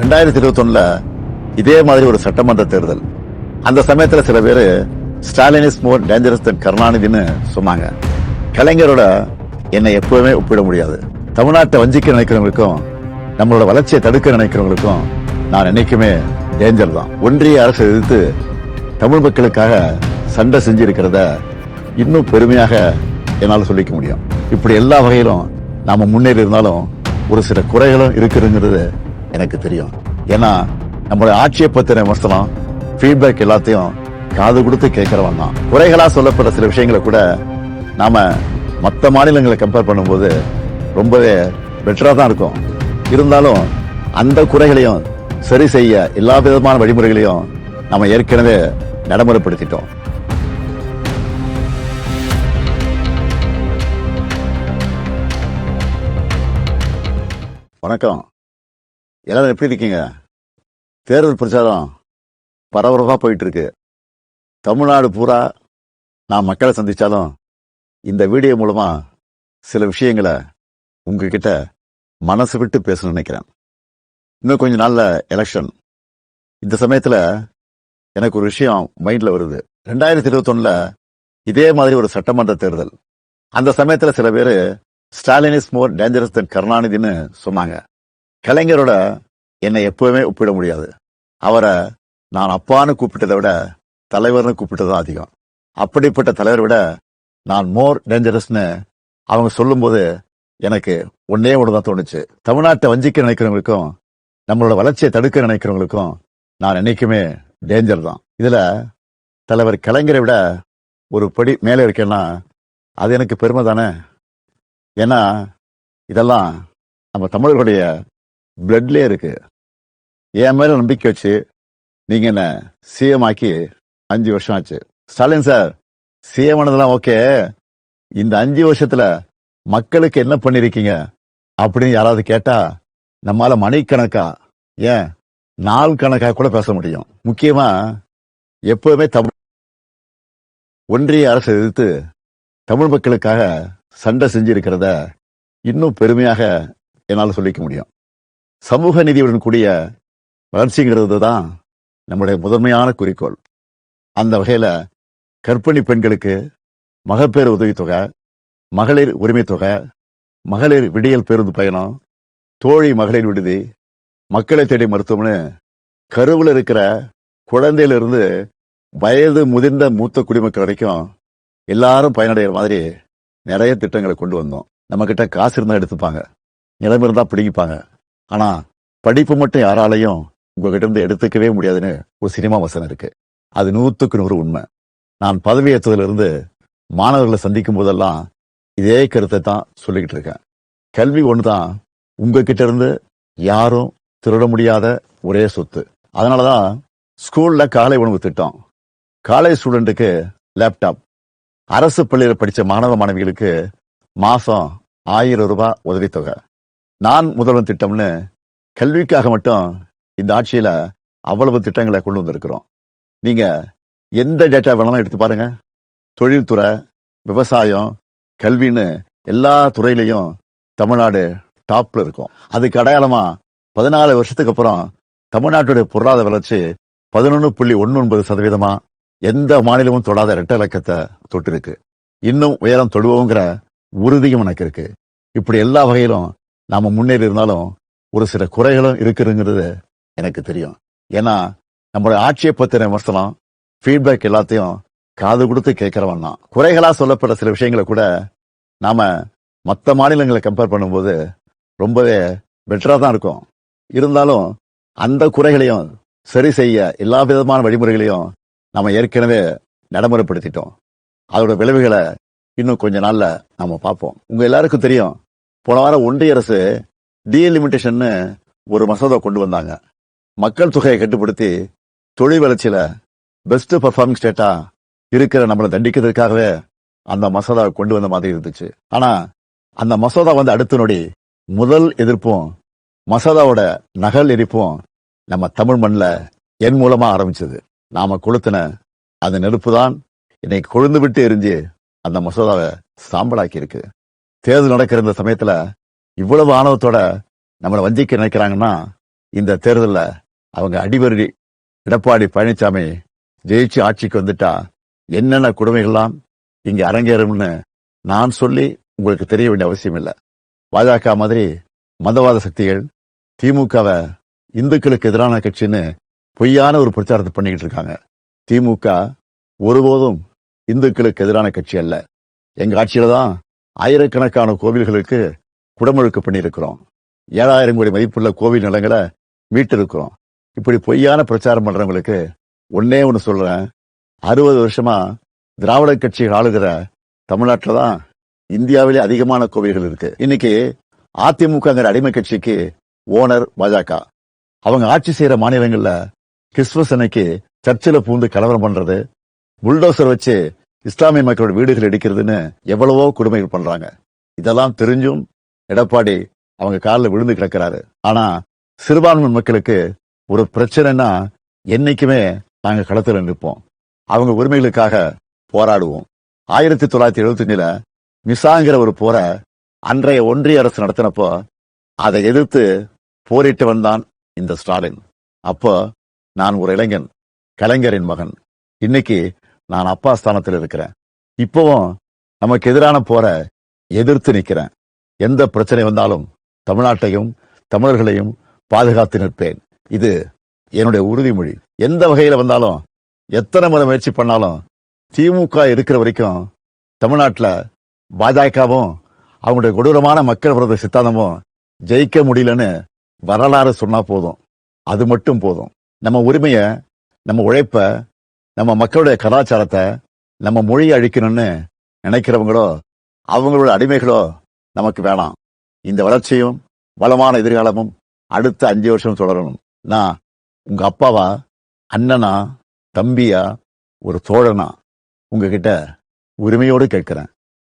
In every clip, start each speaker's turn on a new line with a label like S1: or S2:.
S1: 2021 இதே மாதிரி ஒரு சட்டமன்ற தேர்தல். அந்த சமயத்துல சில பேரு ஸ்டாலின் இஸ் மோர் டேஞ்சரஸ் தென் கருணாநிதினு சொன்னாங்க. கலைஞரோட என்னை எப்பவுமே ஒப்பிட முடியாது. தமிழ்நாட்டை வஞ்சிக்க நினைக்கிறவங்களுக்கும் நம்மளோட வளர்ச்சியை தடுக்க நினைக்கிறவங்களுக்கும் நான் என்னைக்குமே டேஞ்சர் தான். ஒன்றிய அரசு எதிர்த்து தமிழ் மக்களுக்காக சண்டை செஞ்சிருக்கிறத இன்னும் பெருமையாக என்னால் சொல்லிக்க முடியும். இப்படி எல்லா வகையிலும் நாம முன்னேறி இருந்தாலும் ஒரு சில குறைகளும் இருக்குதுங்கிறது எனக்கு தெரியும். ஏன்னா நம்மளுடைய ஆட்சியை பத்தின விமர்சனம் ஃபீட்பேக் எல்லாத்தையும் காது கொடுத்து கேட்கிறவன் தான். குறைகளா சொல்லப்படுற சில விஷயங்களை கூட நாம மற்ற மாநிலங்களை கம்பேர் பண்ணும்போது ரொம்பவே பெட்டரா தான் இருக்கும். இருந்தாலும் அந்த குறைகளையும் சரி செய்ய எல்லா விதமான வழிமுறைகளையும் நம்ம ஏற்கனவே நடைமுறைப்படுத்திட்டோம். வணக்கம், எல்லாரும் எப்படி இருக்கீங்க? தேர்தல் பிரச்சாரம் பரபரப்பா போயிட்டு இருக்கு. தமிழ்நாடு பூரா நான் மக்களை சந்திச்சாலும் இந்த வீடியோ மூலமா சில விஷயங்களை உங்ககிட்ட மனசு விட்டு பேசணும்னு நினைக்கிறேன். இன்னும் கொஞ்ச நாள்ல எலெக்ஷன். இந்த சமயத்துல எனக்கு ஒரு விஷயம் மைண்ட்ல வருது. 2021 இதே மாதிரி ஒரு சட்டமன்ற தேர்தல். அந்த சமயத்துல சில பேரு ஸ்டாலின் இஸ் மோர் டேஞ்சரஸ் தென் கருணாநிதினு சொன்னாங்க. கலைஞரோட என்னை எப்பவுமே ஒப்பிட முடியாது. அவரை நான் அப்பான்னு கூப்பிட்டதை விட தலைவர்னு கூப்பிட்டதான் அதிகம். அப்படிப்பட்ட தலைவரை விட நான் மோர் டேஞ்சரஸ்னு அவங்க சொல்லும்போது எனக்கு ஒன்னே ஒண்ணுதான் தோணுச்சு. தமிழ்நாட்டை வஞ்சிக்க நினைக்கிறவங்களுக்கும் நம்மளோட வளர்ச்சியை தடுக்க நினைக்கிறவங்களுக்கும் நான் என்னைக்குமே டேஞ்சர் தான். இதுல தலைவர் கலைஞரை விட ஒரு படி மேலே இருக்கேன்னா அது எனக்கு பெருமை தானே. ஏன்னா இதெல்லாம் நம்ம தமிழர்களுடைய பிளட்லயே இருக்கு. என் மேல நம்பிக்கை வச்சு நீங்க என்ன சிஎம் ஆக்கி 5 வருஷம் ஆச்சு. ஸ்டாலின் சார் சிஎம் ஆனதெல்லாம் ஓகே, இந்த 5 வருஷத்துல மக்களுக்கு என்ன பண்ணிருக்கீங்க அப்படின்னு யாராவது கேட்டா நம்மால மணிக்கணக்கா, ஏன் நாள் கணக்கா கூட பேச முடியும். முக்கியமா எப்பவுமே ஒன்றிய அரசு எதிர்த்து தமிழ் மக்களுக்காக சண்டை செஞ்சிருக்கிறத இன்னும் பெருமையாக என்னால் சொல்லிக்க முடியும். சமூக நீதியுடன் கூடிய வளர்ச்சிங்கிறது தான் நம்முடைய முதன்மையான குறிக்கோள். அந்த வகையில கர்ப்பிணி பெண்களுக்கு மகப்பேறு உதவித்தொகை, மகளிர் உரிமை தொகை, மகளிர் விடியல் பேருந்து பயணம், தோழி மகளிர் விடுதி, மக்களை தேடி மருத்துவம்னு கருவில் இருக்கிற குழந்தையிலிருந்து வயது முதிர்ந்த மூத்த குடிமக்கள் வரைக்கும் எல்லாரும் பயனடைகிற மாதிரி நிறைய திட்டங்களை கொண்டு வந்தோம். நம்ம கிட்ட காசு இருந்தா எடுத்துப்பாங்க, நிலைமை இருந்தா பிடிப்பாங்க. ஆனா படிப்பு மட்டும் யாராலையும் உங்ககிட்ட இருந்து எடுத்துக்கவே முடியாதுன்னு ஒரு சினிமா வசனம் இருக்கு. அது 100க்கு 100 உண்மை. நான் பதவியேற்றதிலிருந்து மாணவர்களை சந்திக்கும் போதெல்லாம் இதே கருத்தை தான் சொல்லிக்கிட்டு இருக்கேன். கல்வி ஒண்ணுதான் உங்ககிட்ட இருந்து யாரும் திருட முடியாத ஒரே சொத்து. அதனாலதான் ஸ்கூல்ல காலை உணவு திட்டம், காலேஜ் ஸ்டூடெண்ட்டுக்கு லேப்டாப், அரசு பள்ளியில் படிச்ச மாணவ மாணவிகளுக்கு மாசம் 1000 ரூபாய் உதவித்தொகை, நான் முதல்வன் திட்டம்னு கல்விக்காக மட்டும் இந்த ஆட்சியில அவ்வளவு திட்டங்களை கொண்டு வந்திருக்கிறோம். நீங்க எந்த டேட்டா வேணாலும் எடுத்து பாருங்க. தொழில்துறை, விவசாயம், கல்வின்னு எல்லா துறையிலையும் தமிழ்நாடு டாப்ல இருக்கும். அதுக்கு அடையாளமா 14 வருஷத்துக்கு அப்புறம் தமிழ்நாட்டுடைய பொருளாதார வளர்ச்சி 11.19% எந்த மாநிலமும் தொடாத இரட்டை இலக்கத்தை தொட்டு இருக்கு. இன்னும் உயரம் தொடுவோங்கிற உறுதியும் எனக்கு இருக்கு. இப்படி எல்லா வகையிலும் நாம முன்னேறி இருந்தாலும் ஒரு சில குறைகளும் இருக்குதுங்கிறது எனக்கு தெரியும். ஏன்னா நம்மளுடைய ஆட்சியை பத்தின விமர்சனம் ஃபீட்பேக் எல்லாத்தையும் காது கொடுத்து கேட்கிறவன் தான். குறைகளா சொல்லப்படுற சில விஷயங்களை கூட நாம மற்ற மாநிலங்களை கம்பேர் பண்ணும்போது ரொம்பவே பெட்டரா தான் இருக்கும். இருந்தாலும் அந்த குறைகளையும் சரி செய்ய எல்லா விதமான வழிமுறைகளையும் நம்ம ஏற்கனவே நடைமுறைப்படுத்திட்டோம். அதோட விளைவுகளை இன்னும் கொஞ்ச நாள்ல நாம பார்ப்போம். உங்க எல்லாருக்கும் தெரியும், போன வாரம் ஒன்றிய அரசு டீலிமிட்டேஷன் ஒரு மசோதா கொண்டு வந்தாங்க. மக்கள் தொகையை கட்டுப்படுத்தி தொழில் வளர்ச்சியில பெஸ்ட் பர்ஃபார்மிங் ஸ்டேட்டா இருக்கிற நம்மளை தண்டிக்கிறதுக்காகவே அந்த மசோதா கொண்டு வந்த மாதிரி இருந்துச்சு. ஆனா அந்த மசோதா வந்து அடுத்த நொடி முதல் எதிர்ப்பும் மசோதாவோட நகல் எரிப்பும் நம்ம தமிழ் மண்ணில் என் மூலமா ஆரம்பிச்சது. நாம கொளுத்தின அந்த நெருப்பு தான் இன்னைக்கு கொழுந்து விட்டு எரிஞ்சு அந்த மசோதாவை சாம்பலாக்கி இருக்கு. தேர்தல் நடக்கிற இந்த சமயத்துல இவ்வளவு ஆணவத்தோட நம்மளை வஞ்சிக்க நினைக்கிறாங்கன்னா இந்த தேர்தல்ல அவங்க அடிவருடி எடப்பாடி பழனிசாமி ஜெயிச்சு ஆட்சிக்கு வந்துட்டா என்னென்ன கொடுமைகள்லாம் இங்க அரங்கேறும்னு நான் சொல்லி உங்களுக்கு தெரிய வேண்டிய அவசியம் இல்லை. பாஜக மாதிரி மதவாத சக்திகள் திமுகவை இந்துக்களுக்கு எதிரான கட்சின்னு பொய்யான ஒரு பிரச்சாரத்தை பண்ணிக்கிட்டு இருக்காங்க. திமுக ஒருபோதும் இந்துக்களுக்கு எதிரான கட்சி அல்ல. எங்க ஆட்சியில தான் ஆயிரக்கணக்கான கோவில்களுக்கு குடமுழுக்கு பண்ணியிருக்கிறோம். 7,000 கோடி மதிப்புள்ள கோவில் நிலங்களை மீட்டிருக்கிறோம். இப்படி பொய்யான பிரச்சாரம் பண்றவங்களுக்கு ஒன்னே ஒன்னு சொல்றேன், 60 வருஷமா திராவிட கட்சிகள் ஆளுகிற தமிழ்நாட்டில் தான் இந்தியாவிலே அதிகமான கோவில்கள் இருக்கு. இன்னைக்கு அதிமுகங்கிற அடிமை கட்சிக்கு ஓனர் பாஜக. அவங்க ஆட்சி செய்யற மாநிலங்கள்ல கிறிஸ்துமஸ் அன்னைக்கு சர்ச்சில் பூந்து கலவரம் பண்றது, புல்டோசர் வச்சு இஸ்லாமிய மக்களோட வீடுகள் இடிக்கிறதுன்னு எவ்வளவோ கொடுமைகள் பண்றாங்க. இதெல்லாம் தெரிஞ்சும் எடப்பாடி அவங்க காலில் விழுந்து கிடக்கிறாரு. ஆனா சிறுபான்மை மக்களுக்கு ஒரு பிரச்சனைனா என்னைக்குமே நாங்க களத்துல நிற்போம். அவங்க உரிமைகளுக்காக போராடுவோம். 1975 மிசாங்கிற ஒரு போரை அன்றைய ஒன்றிய அரசு நடத்தினப்போ அதை எதிர்த்து போரிட்டு வந்தான் இந்த ஸ்டாலின். அப்போ நான் ஒரு இளைஞன், கலைஞரின் மகன். இன்னைக்கு நான் அப்பா ஸ்தானத்தில் இருக்கிறேன். இப்பவும் நமக்கு எதிரான போரை எதிர்த்து நிக்கிறேன். எந்த பிரச்சனை வந்தாலும் தமிழ்நாட்டையும் தமிழர்களையும் பாதுகாத்து நிற்பேன். இது என்னுடைய உறுதிமொழி. எந்த வகையில வந்தாலும் எத்தனை முறை முயற்சி பண்ணாலும் திமுக இருக்கிற வரைக்கும் தமிழ்நாட்டில் பாஜகவும் அவங்களுடைய கொடூரமான மக்கள் விரோத சித்தாந்தமும் ஜெயிக்க முடியலன்னு வரலாறு சொன்னா போதும். அது மட்டும் போதும். நம்ம உரிமைய, நம்ம உழைப்ப, நம்ம மக்களுடைய கலாச்சாரத்தை, நம்ம மொழியை அழிக்கணும்னு நினைக்கிறவங்களோ அவங்களோட அடிமைகளோ நமக்கு வேணாம். இந்த வளர்ச்சியும் வளமான எதிர்காலமும் அடுத்த 5 வருஷம் தொடரணும். நான் உங்க அப்பாவா, அண்ணனா, தம்பியா, ஒரு தோழனா உங்ககிட்ட உரிமையோடு கேட்கிறேன்.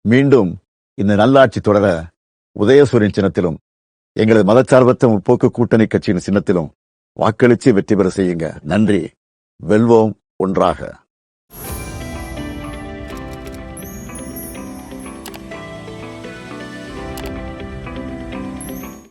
S1: மீண்டும் இந்த நல்லாட்சி தொடர உதயசூரியன் சின்னத்திலும் எங்களது மதச்சார்பற்ற முற்போக்கு கூட்டணி கட்சியின் சின்னத்திலும் வாக்களித்து வெற்றி பெற செய்யுங்க. நன்றி. வெல்வோம் ஒன்றாக.